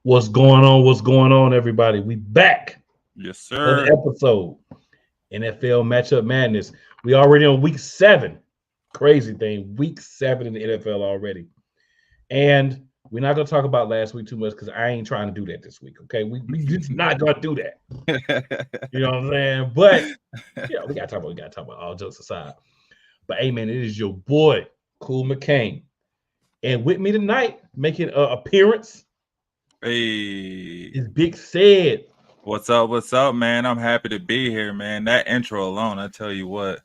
What's going on? What's going on, everybody? We back. Yes, sir. Another episode. NFL Matchup Madness. We already on week 7. Crazy thing. Week 7 in the NFL already. And we're not going to talk about last week too much because I ain't trying to do that this week, okay? We just not going to do that. You know what I'm saying? But, yeah, we got to talk about all jokes aside. But, hey, man, it is your boy, Cool McCain. And with me tonight, making an appearance, Hey, is Big Sid. What's up, man? I'm happy to be here, man. That intro alone, I tell you what.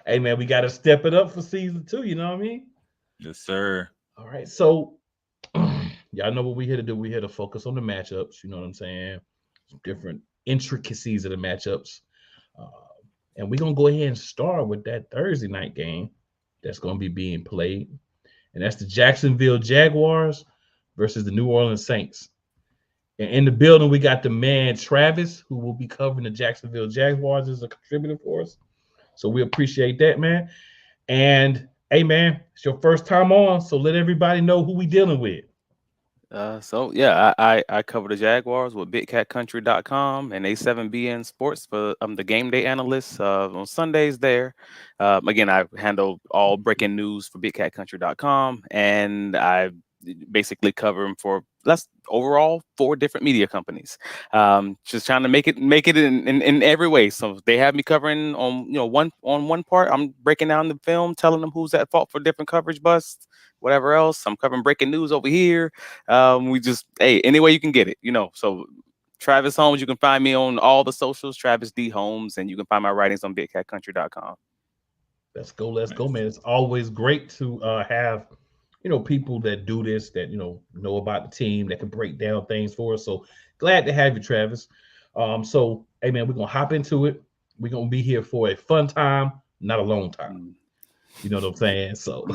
Hey, man, we got to step it up for season 2, you know what I mean? Yes, sir. All right, so y'all know what we're here to do. We're here to focus on the matchups, you know what I'm saying? Some different intricacies of the matchups. And we're going to go ahead and start with that Thursday night game that's going to be being played. And that's the Jacksonville Jaguars versus the New Orleans Saints. And in the building, we got the man Travis, who will be covering the Jacksonville Jaguars as a contributor for us. So we appreciate that, man. And hey, man, it's your first time on, so let everybody know who we dealing with. I cover the Jaguars with BigCatCountry.com and A7BN Sports for the game day analysts on Sundays there. Again, I handle all breaking news for BigCatCountry.com, and I basically cover them for overall 4 different media companies. Just trying to make it in every way. So they have me covering on one part. I'm breaking down the film, telling them who's at fault for different coverage busts, whatever else. I'm covering breaking news over here. Any way you can get it, So Travis Holmes, you can find me on all the socials, Travis D. Holmes, and you can find my writings on BigCatCountry.com. Let's go, man. It's always great to have people that do this, that know about the team, that can break down things for us. So glad to have you, Travis. So hey, man, we're gonna hop into it. We're gonna be here for a fun time, not a long time. You know what I'm saying? So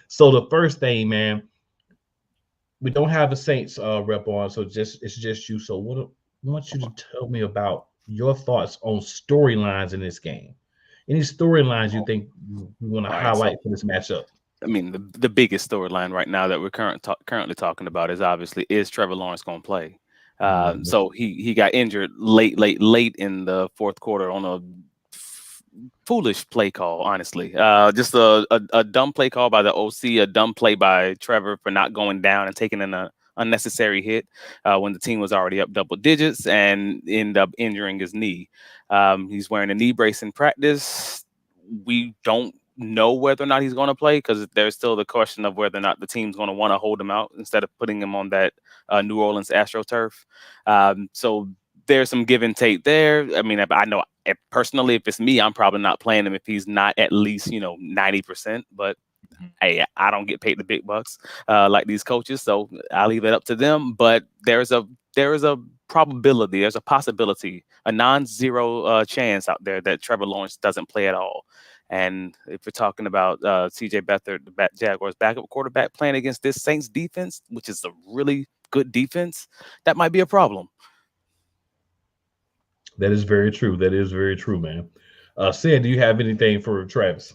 so the first thing, man, we don't have a Saints rep on, so it's just you. So what I want you to tell me about your thoughts on storylines in this game. Any storylines you think you want to highlight for this matchup? I mean, the biggest storyline right now that we're currently talking about is Trevor Lawrence going to play. So he got injured late in the fourth quarter on a foolish play call, honestly. Just a dumb play call by the OC, a dumb play by Trevor for not going down and taking an unnecessary hit when the team was already up double digits and ended up injuring his knee. He's wearing a knee brace in practice. We don't know whether or not he's going to play because there's still the question of whether or not the team's going to want to hold him out instead of putting him on that New Orleans AstroTurf. So there's some give and take there. I mean, I know personally, if it's me, I'm probably not playing him if he's not at least 90%. But hey, I don't get paid the big bucks like these coaches, so I'll leave it up to them. But there's a probability, there's a possibility, a non-zero chance out there that Trevor Lawrence doesn't play at all. And if we're talking about C.J. Beathard, the Jaguars' backup quarterback, playing against this Saints defense, which is a really good defense, that might be a problem. That is very true. That is very true, man. Sid, do you have anything for Travis?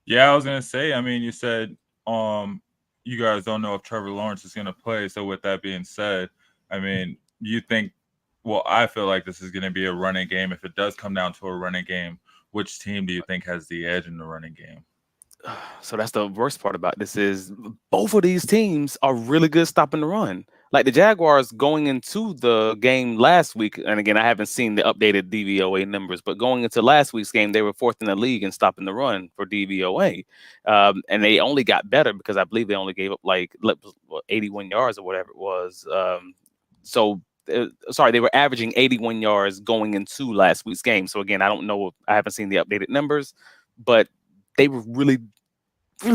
Yeah, I was gonna say. I mean, you said you guys don't know if Trevor Lawrence is gonna play. So with that being said, I mean, you think? Well, I feel like this is gonna be a running game. If it does come down to a running game, which team do you think has the edge in the running game? So that's the worst part about this is both of these teams are really good stopping the run. Like the Jaguars going into the game last week, and again, I haven't seen the updated DVOA numbers, but going into last week's game, they were fourth in the league in stopping the run for DVOA. And they only got better because I believe they only gave up like 81 yards or whatever it was. Sorry, they were averaging 81 yards going into last week's game. So again, I don't know, I haven't seen the updated numbers, but they were really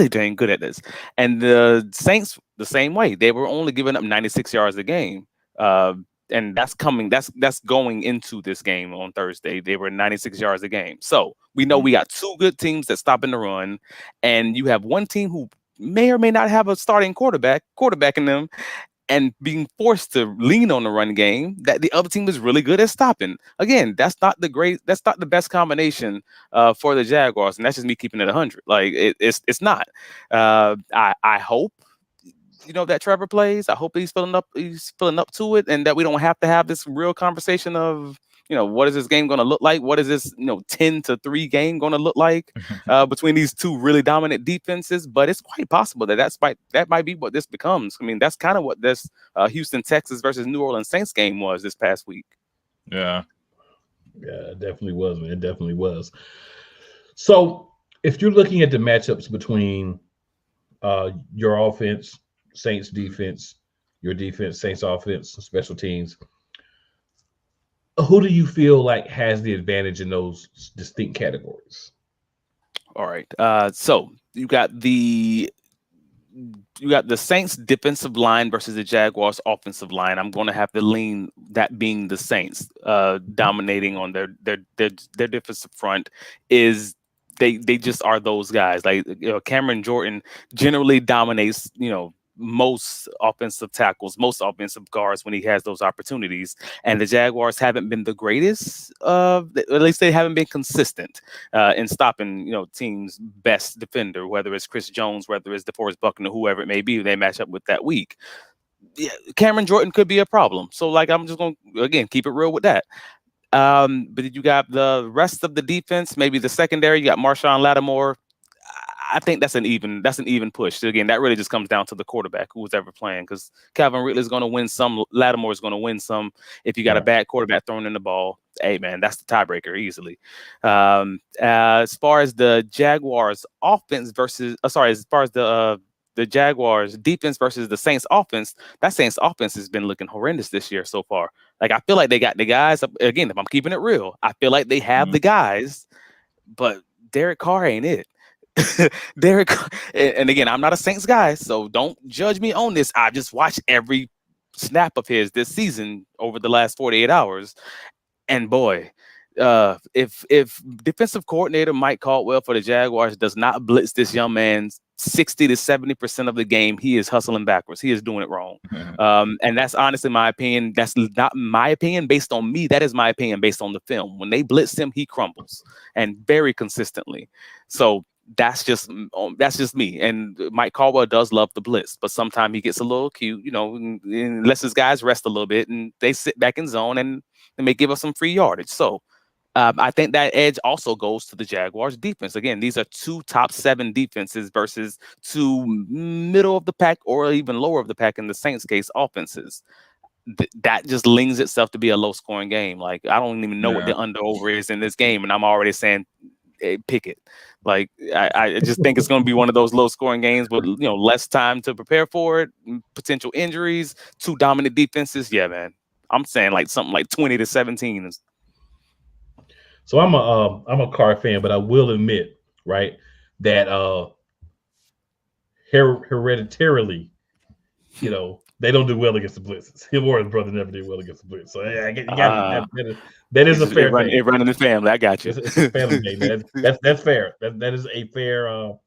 dang good at this. And the Saints, the same way. They were only giving up 96 yards a game. And that's going into this game on Thursday. They were 96 yards a game. So we know we got two good teams that stop in the run, and you have one team who may or may not have a starting quarterback in them, and being forced to lean on the run game that the other team is really good at stopping. Again, that's not the best combination for the Jaguars, and that's just me keeping it 100. Like it's not. I hope that Trevor plays. I hope he's filling up to it, and that we don't have to have this real conversation of what is this game going to look like? What is this 10-3 game going to look like between these two really dominant defenses? But it's quite possible that might be what this becomes. I mean, that's kind of what this Houston Texans versus New Orleans Saints game was this past week. Yeah, it definitely was, man. It definitely was. So if you're looking at the matchups between your offense, Saints defense, your defense, Saints offense, special teams, who do you feel like has the advantage in those distinct categories? All right. So you got the Saints defensive line versus the Jaguars offensive line. I'm going to have to lean that being the Saints dominating on their defensive front. Is they just are those guys. Like Cameron Jordan generally dominates most offensive tackles, most offensive guards when he has those opportunities. And the Jaguars haven't been the greatest, at least they haven't been consistent in stopping, teams' best defender, whether it's Chris Jones, whether it's DeForest Buckner, whoever it may be, they match up with that week. Yeah, Cameron Jordan could be a problem. So I'm just going to, again, keep it real with that. But you got the rest of the defense, maybe the secondary, you got Marshawn Lattimore. I think that's an even push. So again, that really just comes down to the quarterback, who's ever playing, because Calvin Ridley is going to win some, Lattimore is going to win some. If you got a bad quarterback throwing in the ball, hey man, that's the tiebreaker easily. As far as the Jaguars offense as far as the Jaguars defense versus the Saints offense, that Saints offense has been looking horrendous this year so far. Like I feel like they got the guys. Again, if I'm keeping it real, I feel like they have the guys, but Derek Carr ain't it. Derek, and again, I'm not a Saints guy, so don't judge me on this. I just watched every snap of his this season over the last 48 hours, and boy, if defensive coordinator Mike Caldwell for the Jaguars does not blitz this young man 60 to 70% of the game, he is hustling backwards. He is doing it wrong. And that's honestly my opinion. That's not my opinion based on me. That is my opinion based on the film. When they blitz him, he crumbles, and very consistently. So that's just me. And Mike Caldwell does love the blitz, but sometimes he gets a little cute, and lets his guys rest a little bit, and they sit back in zone and they may give us some free yardage. So I think that edge also goes to the Jaguars defense. Again, these are two top 7 defenses versus two middle of the pack or even lower of the pack in the Saints case offenses. That just lends itself to be a low scoring game. Like I don't even know what the under over is in this game, and I'm already saying pick it. Like I just think it's going to be one of those low scoring games with less time to prepare for it, potential injuries, two dominant defenses. Yeah, man, I'm saying like something like 20-17. So I'm a Carr fan, but I will admit, right, that hereditarily, they don't do well against the blitzes. Him or his brother never did well against the blitz. So that is a fair thing. It running the family. I got you. It's a family game. That's fair. That is a fair.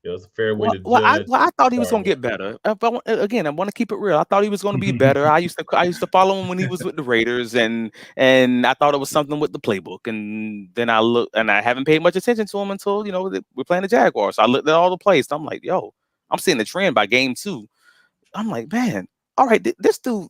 It's a fair way to judge. I thought he was going to get better. Again, I want to keep it real. I thought he was going to be better. I used to follow him when he was with the Raiders, and I thought it was something with the playbook. And then I looked, and I haven't paid much attention to him until we're playing the Jaguars. So I looked at all the plays. So I'm like, yo, I'm seeing the trend by game 2. I'm like, man, all right, this dude,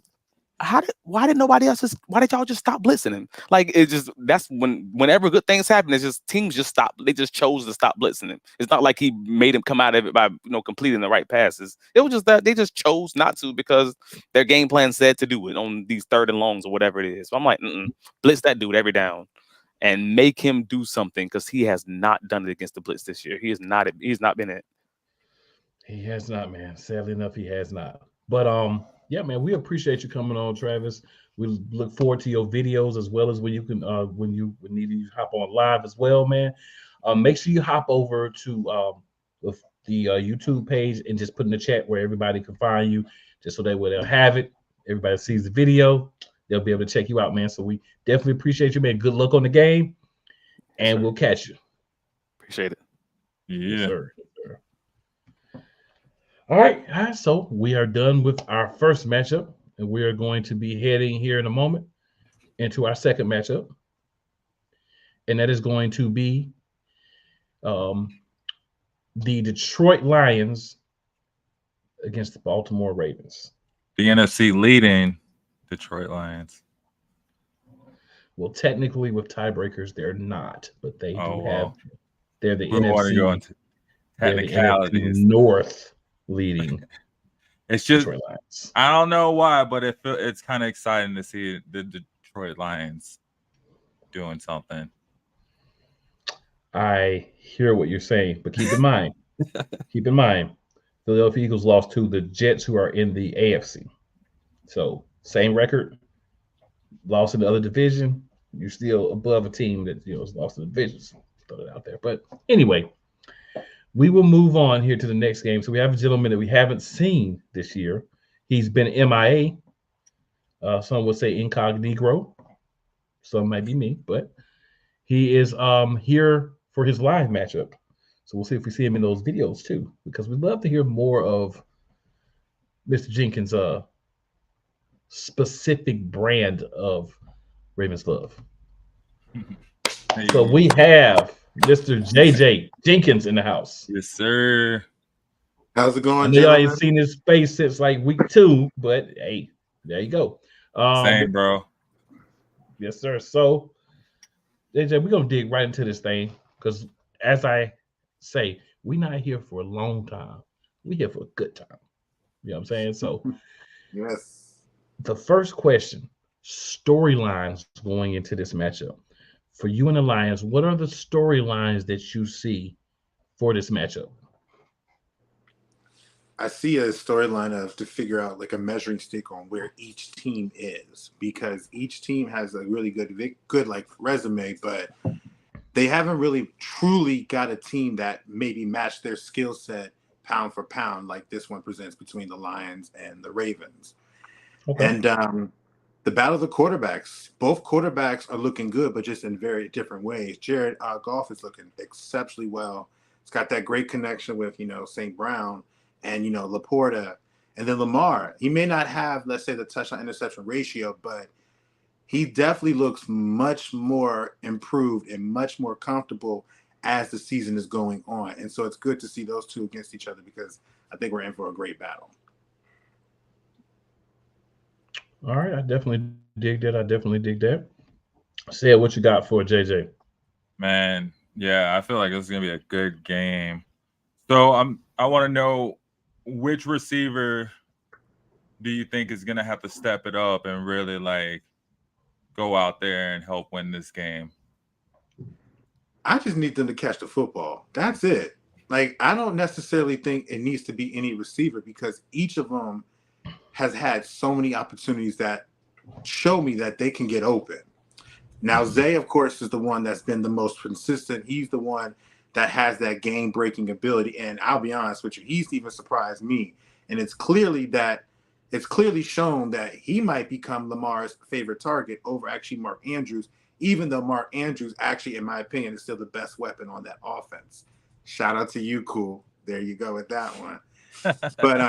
why did y'all just stop blitzing him? Like, it's just, that's whenever good things happen, it's just teams just stop. They just chose to stop blitzing him. It's not like he made him come out of it by completing the right passes. It was just that they just chose not to because their game plan said to do it on these 3rd and longs or whatever it is. So I'm like, blitz that dude every down and make him do something, because he has not done it against the blitz this year. He's not been it. He has not, man. Sadly enough, he has not. But yeah, man, we appreciate you coming on, Travis. We look forward to your videos, as well as when you can when you need to hop on live as well, man. Make sure you hop over to the YouTube page and just put in the chat where everybody can find you, just so that way they'll have it. Everybody sees the video, they'll be able to check you out, man. So we definitely appreciate you, man. Good luck on the game, and we'll catch you. Appreciate it. Yeah. Yes, sir. All right, so we are done with our first matchup, and we are going to be heading here in a moment into our second matchup, and that is going to be the Detroit Lions against the Baltimore Ravens. The NFC leading Detroit Lions. Well, technically, with tiebreakers, they're not, but they do have. They're the we NFC. Want to go into technicalities. The NFC North leading. It's just, I don't know why, but it's kind of exciting to see the Detroit Lions doing something. I hear what you're saying, but keep in mind, Philadelphia Eagles lost to the Jets, who are in the AFC. So same record, lost in the other division. You're still above a team that is lost in the division. So throw it out there. But anyway, we will move on here to the next game. So we have a gentleman that we haven't seen this year. He's been MIA. Some would say incognito. Some might be me, but he is here for his live matchup. So we'll see if we see him in those videos too, because we'd love to hear more of Mr. Jenkins' specific brand of Ravens love. So we have Mr. JJ Jenkins in the house. Yes, sir. How's it going, I know y'all ain't seen his face since like week 2, but hey, there you go. Same, bro. Yes, sir. So, JJ, we're gonna dig right into this thing, because as I say, we're not here for a long time. We're here for a good time. You know what I'm saying? So, yes. The first question: storylines going into this matchup. For you and the Lions, what are the storylines that you see for this matchup? I see a storyline of to figure out like a measuring stick on where each team is, because each team has a really good like resume, but they haven't really truly got a team that maybe matched their skill set pound for pound like this one presents between the Lions and the Ravens. Okay. And the battle of the quarterbacks, both quarterbacks are looking good, but just in very different ways. Jared Goff is looking exceptionally well. He's got that great connection with, St. Brown and, Laporta. And then Lamar, he may not have, let's say, the touchdown-interception ratio, but he definitely looks much more improved and much more comfortable as the season is going on. And so it's good to see those two against each other, because I think we're in for a great battle. All right, I definitely dig that. Say what you got for JJ. Man, yeah, I feel like this is gonna be a good game. So I want to know, which receiver do you think is gonna have to step it up and really like go out there and help win this game? I just need them to catch the football. That's it. Like, I don't necessarily think it needs to be any receiver, because each of them has had so many opportunities that show me that they can get open. Now, Zay, of course, is the one that's been the most consistent. He's the one that has that game-breaking ability. And I'll be honest with you, he's even surprised me. And it's clearly shown that he might become Lamar's favorite target over actually Mark Andrews, even though Mark Andrews actually, in my opinion, is still the best weapon on that offense. Shout out to you, Cool. There you go with that one. But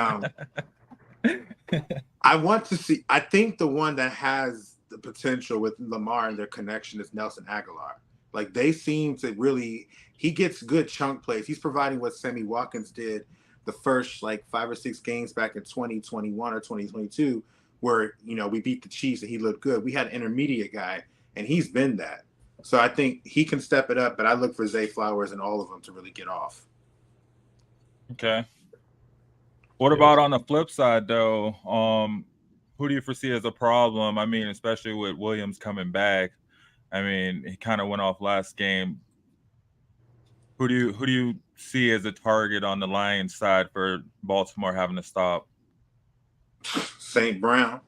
I think the one that has the potential with Lamar and their connection is Nelson Aguilar. Like, they seem to really, he gets good chunk plays. He's providing what Sammy Watkins did the first like 5 or 6 games back in 2021 or 2022, where, we beat the Chiefs and he looked good. We had an intermediate guy, and he's been that. So I think he can step it up, but I look for Zay Flowers and all of them to really get off. Okay. What about on the flip side, though? Who do you foresee as a problem? I mean, especially with Williams coming back. I mean, he kind of went off last game. Who do you see as a target on the Lions side for Baltimore having to stop? St. Brown.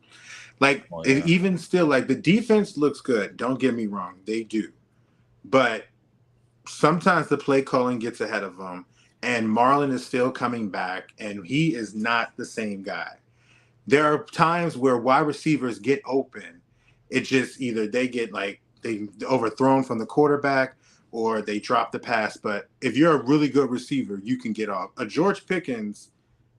Even still, the defense looks good. Don't get me wrong. They do. But sometimes the play calling gets ahead of them, and Marlon is still coming back, and he is not the same guy. There are times where wide receivers get open. It just either they get they overthrown from the quarterback or they drop the pass. But if you're a really good receiver, you can get off. A George Pickens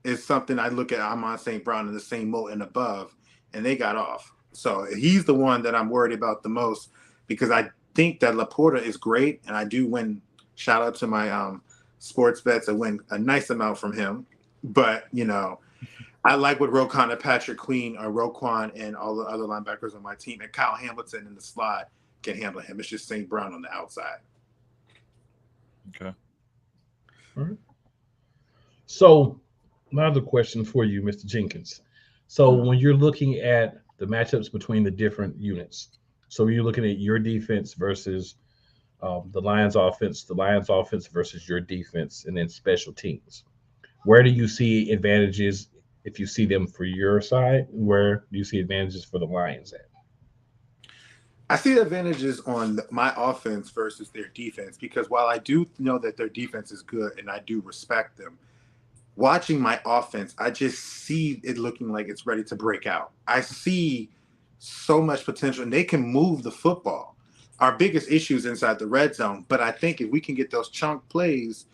is something I look at Amon St. Brown in the same mold and above, and they got off. So he's the one that I'm worried about the most, because I think that Laporta is great, and I do win. Shout out to my sports bets. I win a nice amount from him. But, I like what Roquan and Patrick Queen or Roquan and all the other linebackers on my team, and Kyle Hamilton in the slot can handle him. It's just St. Brown on the outside. Okay. All right. So my other question for you, Mr. Jenkins. So when you're looking at the matchups between the different units, so you're looking at your defense versus the Lions offense versus your defense, and then special teams. Where do you see advantages if you see them for your side? Where do you see advantages for the Lions at? I see advantages on my offense versus their defense, because while I do know that their defense is good and I do respect them, watching my offense, I just see it looking like it's ready to break out. I see so much potential, and they can move the football. Our biggest issue is inside the red zone, but I think if we can get those chunk plays,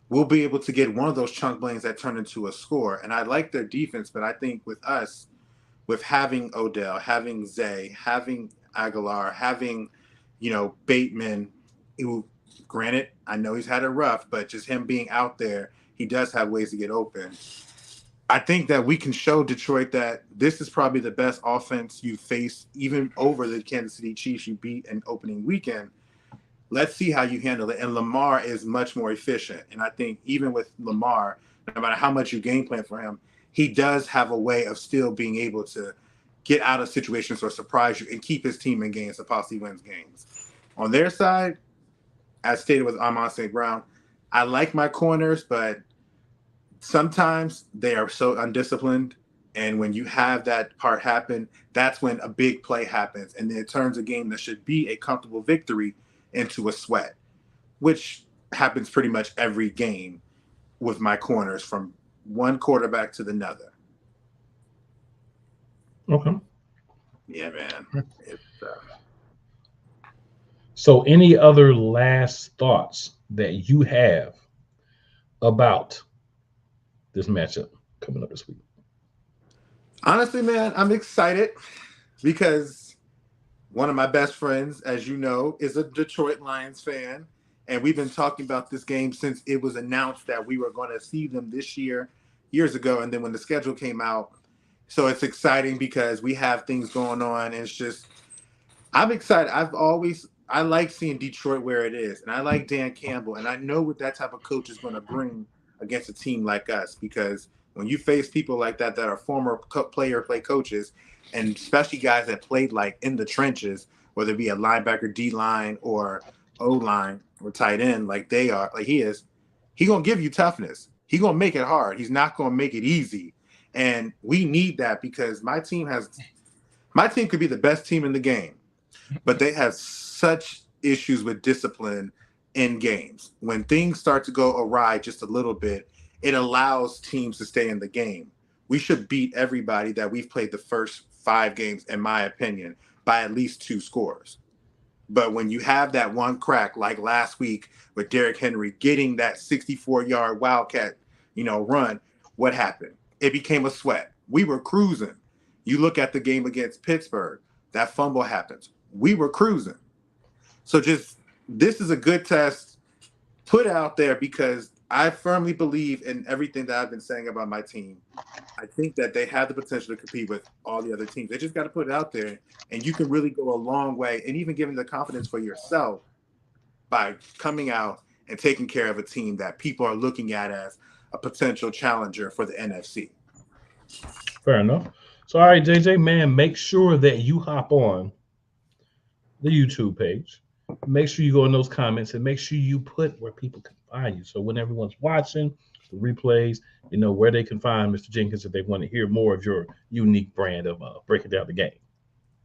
we'll be able to get one of those chunk plays that turn into a score. And I like their defense, but I think with us, with having Odell, having Zay, having Aguilar, having, Bateman, who, granted, I know he's had it rough, but just him being out there, he does have ways to get open. I think that we can show Detroit that this is probably the best offense you face, even over the Kansas City Chiefs you beat in opening weekend. Let's see how you handle it. And Lamar is much more efficient. And I think even with Lamar, no matter how much you game plan for him, he does have a way of still being able to get out of situations or surprise you and keep his team in games, so possibly wins games. On their side, as stated with Amon St. Brown, I like my corners, but sometimes they are so undisciplined. And when you have that part happen, that's when a big play happens. And then it turns a game that should be a comfortable victory into a sweat, which happens pretty much every game with my corners from one quarterback to another. Okay. Yeah, man. So any other last thoughts that you have about this matchup coming up this week? Honestly, man, I'm excited because one of my best friends, as you know, is a Detroit Lions fan. And we've been talking about this game since it was announced that we were going to see them this year, years ago. And then when the schedule came out, so it's exciting because we have things going on. And it's just, I'm excited. I like seeing Detroit where it is. And I like Dan Campbell. And I know what that type of coach is going to bring against a team like us, because when you face people like that are former play coaches, and especially guys that played in the trenches, whether it be a linebacker, D-line, or O-line, or tight end, like they are, like he is, he's going to give you toughness. He's going to make it hard. He's not going to make it easy. And we need that, because my team could be the best team in the game, but they have such issues with discipline in games. When things start to go awry just a little bit, it allows teams to stay in the game. We should beat everybody that we've played the first 5 games, in my opinion, by at least 2 scores. But when you have that one crack, like last week with Derrick Henry getting that 64-yard Wildcat, run, what happened? It became a sweat. We were cruising. You look at the game against Pittsburgh, that fumble happens. We were cruising. So this is a good test put out there, because I firmly believe in everything that I've been saying about my team. I think that they have the potential to compete with all the other teams. They just got to put it out there, and you can really go a long way, and even giving the confidence for yourself by coming out and taking care of a team that people are looking at as a potential challenger for the NFC. Fair enough. So, all right, JJ, man, make sure that you hop on the YouTube page. Make sure you go in those comments and make sure you put where people can find you. So when everyone's watching the replays, you know where they can find Mr. Jenkins if they want to hear more of your unique brand of breaking down the game.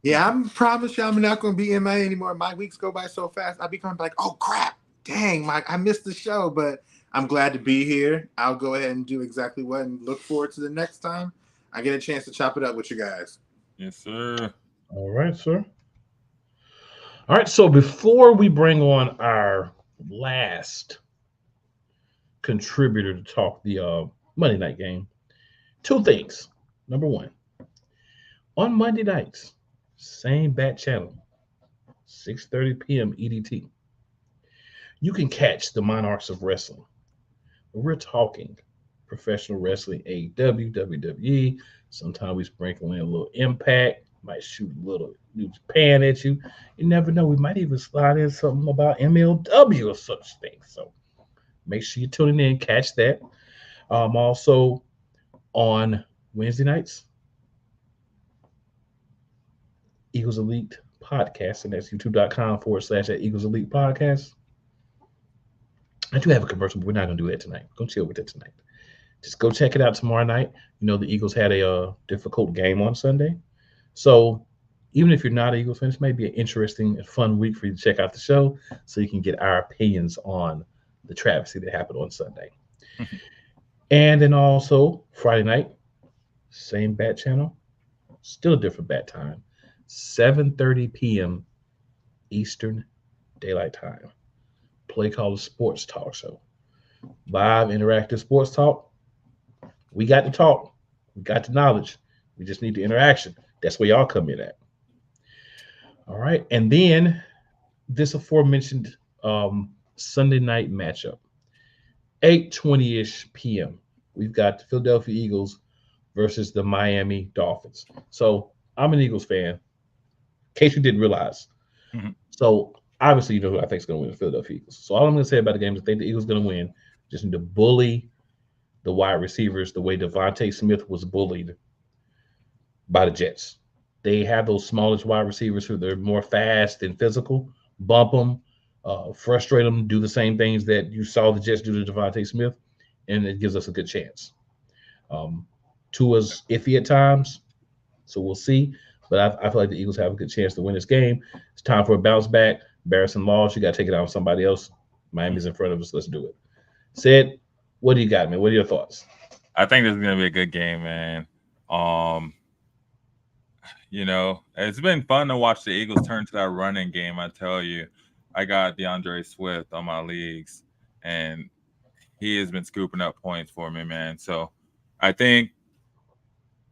Yeah, I promise you I'm not going to be MIA anymore. My weeks go by so fast. I'll be going like, oh, crap. Dang, Mike, I missed the show, but I'm glad to be here. I'll go ahead and do exactly what and look forward to the next time I get a chance to chop it up with you guys. Yes, sir. All right, sir. All right, so before we bring on our last contributor to talk the Monday night game, two things. Number one, on Monday nights, same bat channel, 6:30 p.m. EDT, you can catch the Monarchs of Wrestling. We're talking professional wrestling, AEW, WWE. Sometimes we sprinkle in a little Impact, might shoot a little New Japan at you. You never know. We might even slide in something about MLW or such things. So make sure you're tuning in, catch that. Also on Wednesday nights, Eagles Elite Podcast, and that's youtube.com/at Eagles Elite Podcast. I do have a commercial, but we're not going to do that tonight. Go chill with it tonight. Just go check it out tomorrow night. You know, the Eagles had a difficult game on Sunday. So even if you're not an Eagles fan, this may be an interesting and fun week for you to check out the show so you can get our opinions on the travesty that happened on Sunday. And then also Friday night, same bat channel, still a different bat time, 7:30 p.m. Eastern Daylight Time. Play Caller Sports Talk Show. Live interactive sports talk. We got the talk. We got the knowledge. We just need the interaction. That's where y'all come in at. All right. And then this aforementioned Sunday night matchup, 8:20-ish p.m. We've got the Philadelphia Eagles versus the Miami Dolphins. So I'm an Eagles fan, in case you didn't realize. Mm-hmm. So obviously, you know who I think is going to win, the Philadelphia Eagles. So all I'm going to say about the game is I think the Eagles are going to win. Just need to bully the wide receivers the way Devontae Smith was bullied by the Jets. They have those smallish wide receivers who they're more fast and physical. Bump them, frustrate them, do the same things that you saw the Jets do to Devontae Smith, and it gives us a good chance. Tua's iffy at times, so we'll see. But I feel like the Eagles have a good chance to win this game. It's time for a bounce back. Embarrassing loss. You got to take it out on somebody else. Miami's in front of us. Let's do it. Sid, what do you got, man? What are your thoughts? I think this is going to be a good game, man. You know, it's been fun to watch the Eagles turn to that running game. I tell you, I got DeAndre Swift on my leagues, and he has been scooping up points for me, man. So I think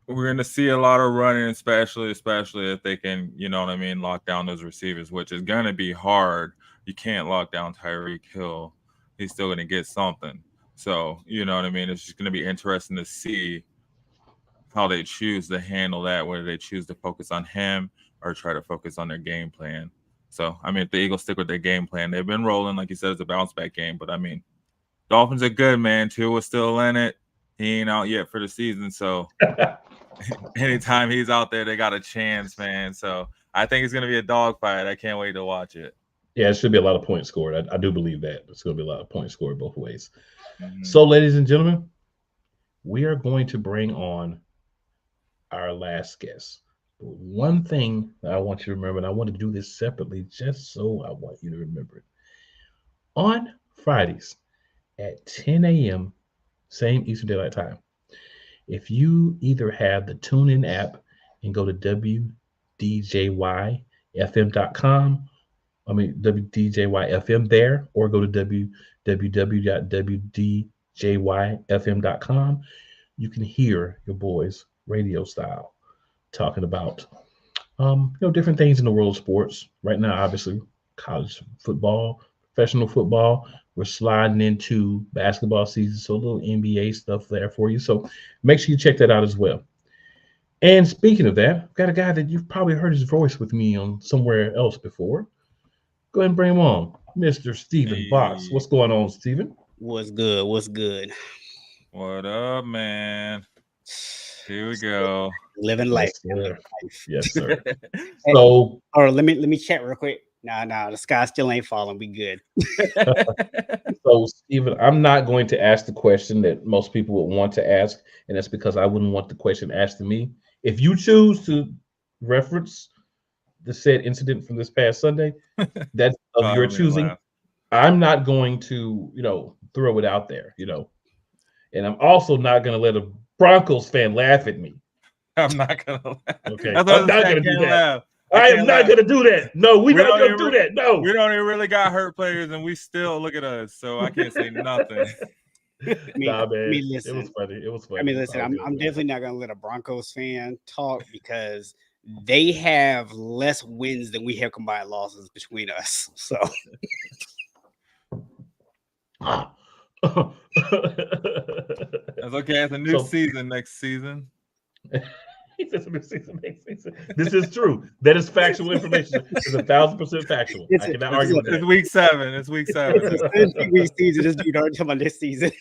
we're going to see a lot of running, especially if they can, you know what I mean, lock down those receivers, which is going to be hard. You can't lock down Tyreek Hill. He's still going to get something. So, you know what I mean? It's just going to be interesting to see how they choose to handle that, whether they choose to focus on him or try to focus on their game plan. So, I mean, if the Eagles stick with their game plan, they've been rolling, like you said, it's a bounce-back game. But, I mean, Dolphins are good, man. Tua's still in it. He ain't out yet for the season. So, anytime he's out there, they got a chance, man. So, I think it's going to be a dogfight. I can't wait to watch it. Yeah, it should be a lot of points scored. I do believe that. It's going to be a lot of points scored both ways. Mm-hmm. So, ladies and gentlemen, we are going to bring on our last guest. But one thing that I want you to remember, and I want to do this separately just so I want you to remember it. On Fridays at 10 a.m., same Eastern Daylight Time, if you either have the TuneIn app and go to WDJYFM.com, WDJYFM there, or go to www.WDJYFM.com, you can hear your boys radio style talking about different things in the world of sports. Right now, obviously, college football, professional football. We're sliding into basketball season, so a little NBA stuff there for you. So make sure you check that out as well. And speaking of that, I've got a guy that you've probably heard his voice with me on somewhere else before. Go ahead and bring him on, Mr. Stephen Box. Hey. What's going on, Stephen? What's good? What's good? What up, man? Here we go. Living life. Yes, sir. Hey, So, or let me check real quick. Nah, the sky still ain't falling. We good. so Stephen, I'm not going to ask the question that most people would want to ask, and that's because I wouldn't want the question asked to me. If you choose to reference the said incident from this past Sunday, that's of God, your I'm gonna choosing. laugh. I'm not going to, throw it out there, and I'm also not going to let a Broncos fan laugh at me. I'm not gonna laugh. Okay, That's what I'm not I going to do can't that. laugh. I am can't not laugh. going to do that. No, we're We not don't going to even- do that. No. We don't even really got hurt players, and we still look at us. So I can't say nothing. Nah, man. It listen. was funny. It was funny. I mean, listen. I'm definitely not gonna let a Broncos fan talk because they have less wins than we have combined losses between us. So That's okay. It's a new season next season. He says new season, next season. This is true. That is factual information. It's 1,000% factual. I cannot argue with It's that. week 7. It's week 7. week season. This dude already talking about this season.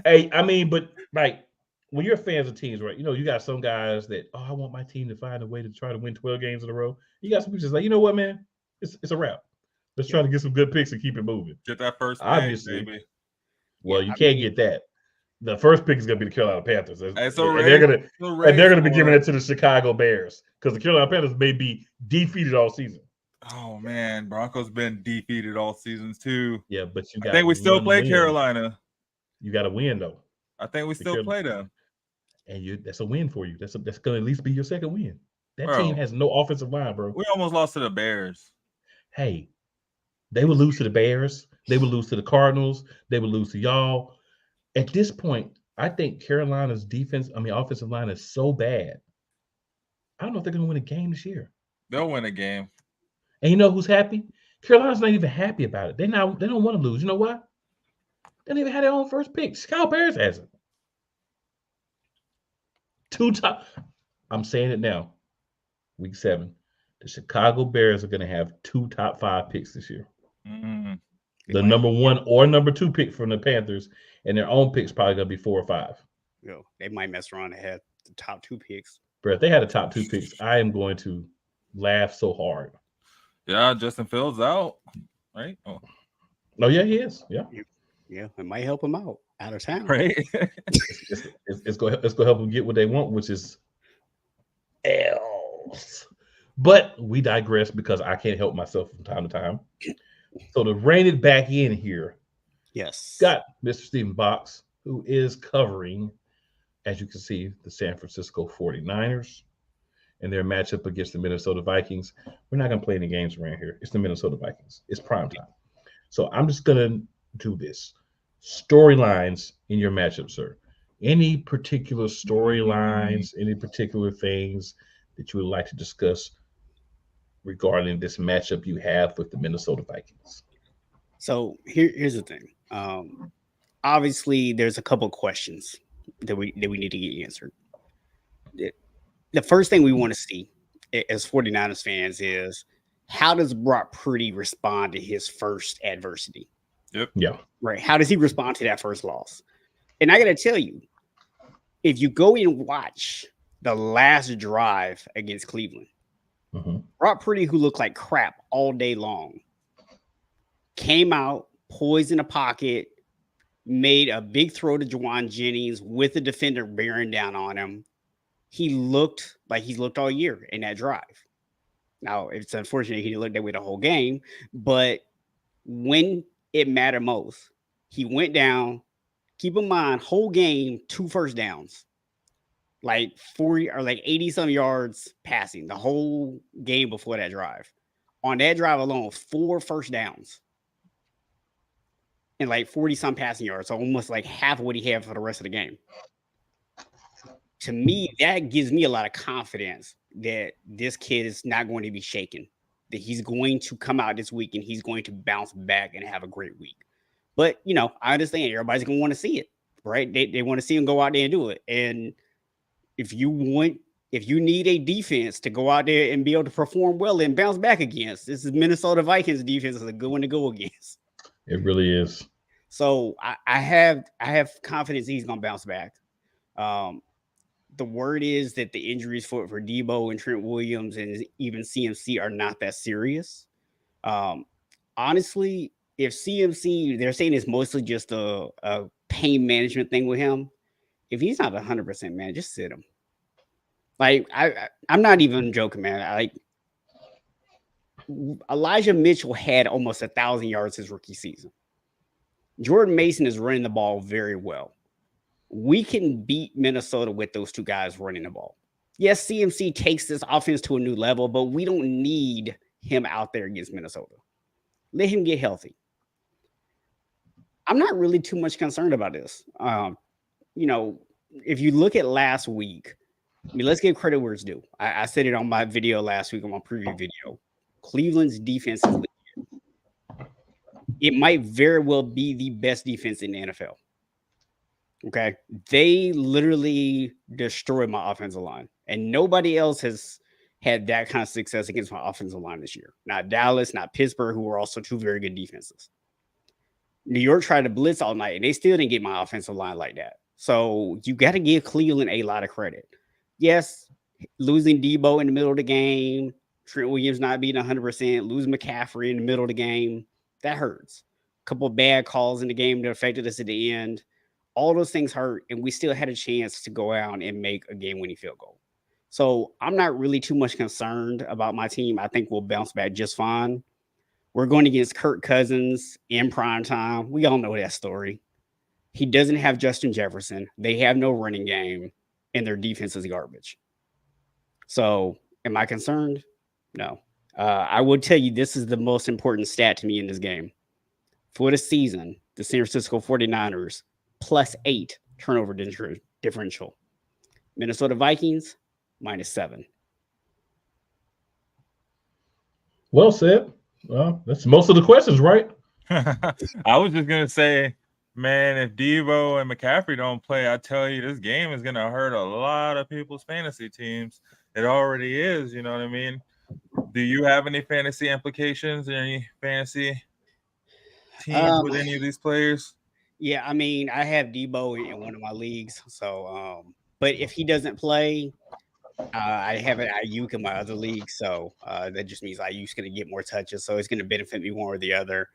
Hey, I mean, but like when you're fans of teams, right? You got some guys that, I want my team to find a way to try to win 12 games in a row. You got some people just like, you know what, man? It's a wrap. Let's try to get some good picks and keep it moving. Get that first pick, Obviously. baby. Well, you can't get that. The first pick is going to be the Carolina Panthers, and they're race going to be giving for it to the Chicago Bears because the Carolina Panthers may be defeated all season. Oh man, Broncos been defeated all seasons too. Yeah, but you got. I think we still play win. Carolina. You got to win though. I think we still play them, and that's a win for you. That's going to at least be your second win. That Bro, team has no offensive line, bro. We almost lost to the Bears. Hey, they would lose to the Bears. They would lose to the Cardinals. They would lose to y'all. At this point, I think Carolina's offensive line is so bad. I don't know if they're going to win a game this year. They'll win a game. And you know who's happy? Carolina's not even happy about it. They don't want to lose. You know why? They don't even have their own first pick. Chicago Bears hasn't. I'm saying it now. Week 7. The Chicago Bears are going to have 2 top 5 picks this year. Mm-hmm. The number 1 or number 2 pick from the Panthers, and their own pick's probably going to be 4 or 5. They might mess around and have the top 2 picks. Bro, if they had a top 2 picks, I am going to laugh so hard. Yeah, Justin Fields out, right? Oh yeah, he is. Yeah, it might help him out of town. Right. it's going to help them get what they want, which is L's. But we digress because I can't help myself from time to time. So to rein it back in here, yes, got Mr. Stephen Box, who is covering, as you can see, the San Francisco 49ers and their matchup against the Minnesota Vikings. We're not going to play any games around here. It's the Minnesota Vikings. It's prime time. So I'm just going to do this. Storylines in your matchup, sir. Any particular storylines, any particular things that you would like to discuss regarding this matchup you have with the Minnesota Vikings? So here's the thing. Obviously, there's a couple of questions that we need to get answered. The first thing we want to see as 49ers fans is how does Brock Purdy respond to his first adversity? Yep. Yeah. Right. How does he respond to that first loss? And I got to tell you, if you go and watch the last drive against Cleveland, Brock Purdy, who looked like crap all day long, came out, poised in a pocket, made a big throw to Juwan Jennings with the defender bearing down on him. He looked like he's looked all year in that drive. Now, it's unfortunate he didn't look that way the whole game, but when it mattered most, he went down. Keep in mind, whole game, 2 first downs, like 40 or like 80 some yards passing the whole game before that drive. On that drive alone, 4 first downs and like 40 some passing yards. So almost like half of what he had for the rest of the game. To me, that gives me a lot of confidence that this kid is not going to be shaken that he's going to come out this week and he's going to bounce back and have a great week. But, you know, I understand everybody's going to want to see it, right? They want to see him go out there and do it. And if you need a defense to go out there and be able to perform well and bounce back against, this is Minnesota Vikings defense is a good one to go against. It really is. So I have confidence he's going to bounce back. The word is that the injuries for Debo and Trent Williams and even CMC are not that serious. Honestly, if CMC, they're saying it's mostly just a pain management thing with him. If he's not 100%, man, just sit him. Like, I'm not even joking, man. Elijah Mitchell had almost 1,000 yards his rookie season. Jordan Mason is running the ball very well. We can beat Minnesota with those two guys running the ball. Yes, CMC takes this offense to a new level, but we don't need him out there against Minnesota. Let him get healthy. I'm not really too much concerned about this. You know, if you look at last week, I mean, let's give credit where it's due. I said it on my video last week on my preview video. Cleveland's defense is legit. It might very well be the best defense in the NFL. Okay. They literally destroyed my offensive line, and nobody else has had that kind of success against my offensive line this year. Not Dallas, not Pittsburgh, who are also two very good defenses. New York tried to blitz all night, and they still didn't get my offensive line like that. So you got to give Cleveland a lot of credit. Yes, losing Debo in the middle of the game, Trent Williams not being 100%, losing McCaffrey in the middle of the game, that hurts. A couple of bad calls in the game that affected us at the end. All those things hurt, and we still had a chance to go out and make a game-winning field goal. So I'm not really too much concerned about my team. I think we'll bounce back just fine. We're going against Kirk Cousins in prime time. We all know that story. He doesn't have Justin Jefferson. They have no running game, and their defense is garbage. So am I concerned? No. I would tell you this is the most important stat to me in this game. For the season, the San Francisco 49ers, +8 turnover differential. Minnesota Vikings, -7. Well said. Well, that's most of the questions, right? I was just going to say, man, if Debo and McCaffrey don't play, I tell you, this game is going to hurt a lot of people's fantasy teams. It already is, you know what I mean? Do you have any fantasy implications or any fantasy teams with any of these players? Yeah, I mean, I have Debo in one of my leagues. So, but if he doesn't play, I have an Ayuk in my other league. So that just means Ayuk's going to get more touches. So it's going to benefit me one or the other.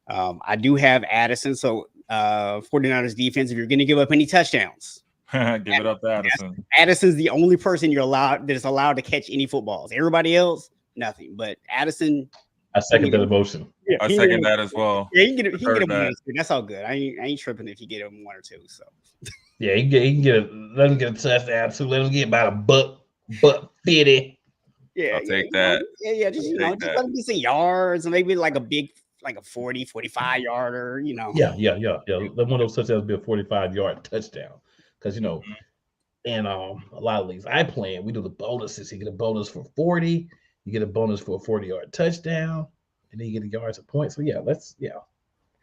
I do have Addison. So 49ers defense, if you're going to give up any touchdowns, give it up to Addison. Addison's the only person that is allowed to catch any footballs. Everybody else, nothing. But Addison. I second that emotion. Yeah, I second that as well. Yeah, he can get him 1 or 2. That's all good. I ain't tripping if you get him 1 or 2. So yeah, he can get let him get a touchdown too. Let him get about $150. Yeah, I'll take that. Yeah, just let him get some yards and maybe like a 40, 45 yarder, you know. Yeah. Let one of those touchdowns be a 45-yard touchdown. Because in a lot of leagues I play in, we do the bonuses. You get a bonus for 40, you get a bonus for a 40-yard touchdown, and then you get the yards of points. So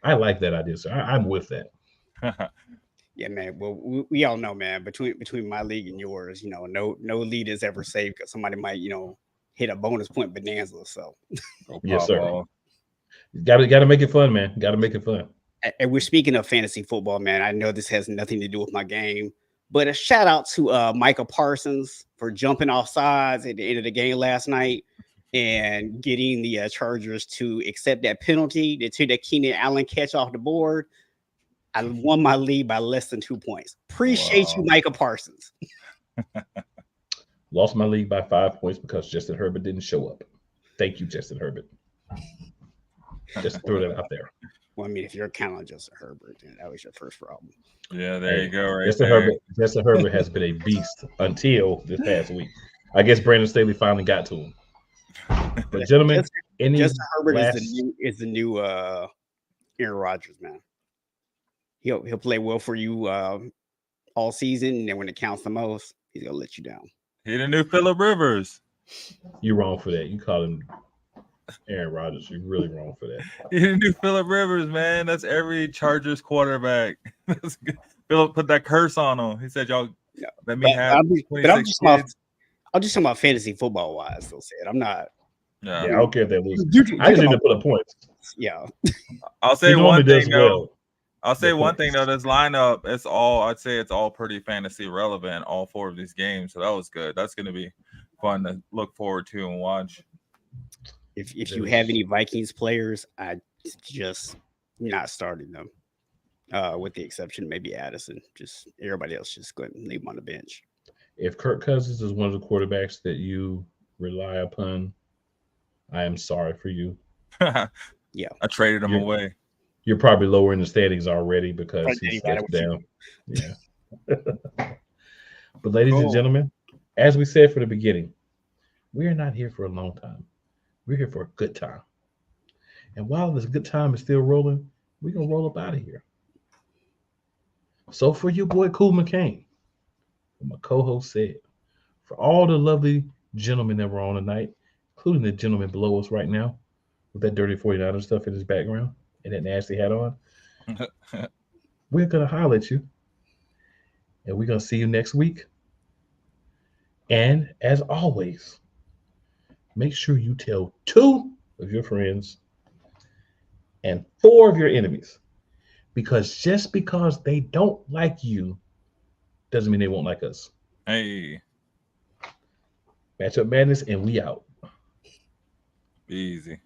I like that idea. So I'm with that. Yeah, man. Well, we all know, man, between my league and yours, no lead is ever safe because somebody might, hit a bonus point bonanza. So yes, sir. Got to make it fun, man. Got to make it fun. And we're speaking of fantasy football, man. I know this has nothing to do with my game, but a shout out to Micah Parsons for jumping off sides at the end of the game last night and getting the Chargers to accept that penalty that took that Keenan Allen catch off the board. I won my league by less than 2 points. Appreciate you, Micah Parsons. Lost my league by 5 points because Justin Herbert didn't show up. Thank you, Justin Herbert. Just throw that out there. Well, I mean, if you're counting on Justin Herbert, then that was your first problem. Yeah, there you go. Right Justin Herbert has been a beast until this past week. I guess Brandon Staley finally got to him. But gentlemen, Justin Herbert is the new Aaron Rodgers, man. He'll play well for you all season, and then when it counts the most, he's gonna let you down. He the new Phillip Rivers. You're wrong for that. You call him Aaron Rodgers, you're really wrong for that. He didn't do Phillip Rivers, man. That's every Chargers quarterback. Phillip put that curse on him. He said, "Y'all let me have 26 kids." I'm just talking about fantasy football wise. Though, said I'm not. Yeah, I don't care if they lose. You I just need to put up points. Yeah, I'll say one thing though. Well. I'll say one thing though. This lineup, I'd say it's all pretty fantasy relevant. All 4 of these games, so that was good. That's going to be fun to look forward to and watch. If you have any Vikings players, I just not starting them. With the exception of maybe Addison. Just everybody else just go ahead and leave them on the bench. If Kirk Cousins is one of the quarterbacks that you rely upon, I am sorry for you. Yeah, I traded him away. You're probably lower in the standings already because he stepped down. Yeah. But ladies and gentlemen, as we said from the beginning, we are not here for a long time. We're here for a good time. And while this good time is still rolling, we're going to roll up out of here. So for your boy, Cool McCain, my co-host said, for all the lovely gentlemen that were on tonight, including the gentleman below us right now with that dirty 49er stuff in his background and that nasty hat on, we're going to holler at you. And we're going to see you next week. And as always, make sure you tell 2 of your friends and 4 of your enemies. Because just because they don't like you doesn't mean they won't like us. Hey. Matchup Madness, and we out. Easy.